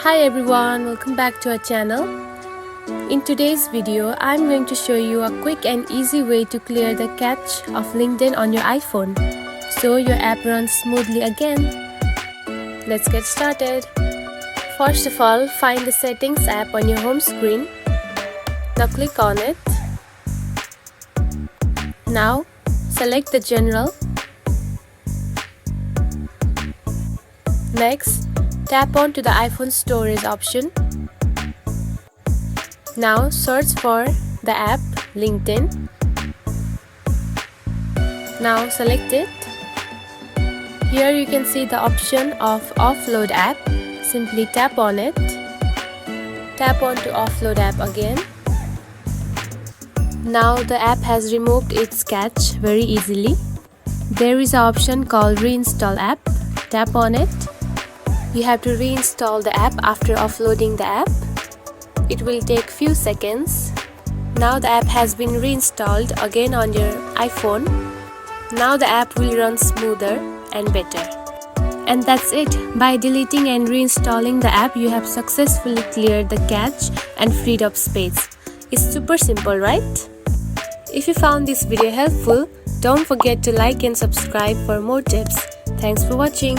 Hi everyone, welcome back to our channel. In today's video, I'm going to show you a quick and easy way to clear the cache of LinkedIn on your iPhone so your app runs smoothly again. Let's get started. First of all, find the Settings app on your home screen. Now click on it. Now select the General. Next, tap on to the iPhone Storage option. Now search for the app LinkedIn. Now select it. Here you can see the option of Offload app. Simply tap on it. Tap on to Offload app again. Now the app has removed its cache very easily. There is an option called Reinstall app. Tap on it. You have to reinstall the app after offloading the app. It will take few seconds. Now the app has been reinstalled again on your iPhone. Now the app will run smoother and better. And that's it. By deleting and reinstalling the app, you have successfully cleared the cache and freed up space. It's super simple, right? If you found this video helpful, don't forget to like and subscribe for more tips. Thanks for watching.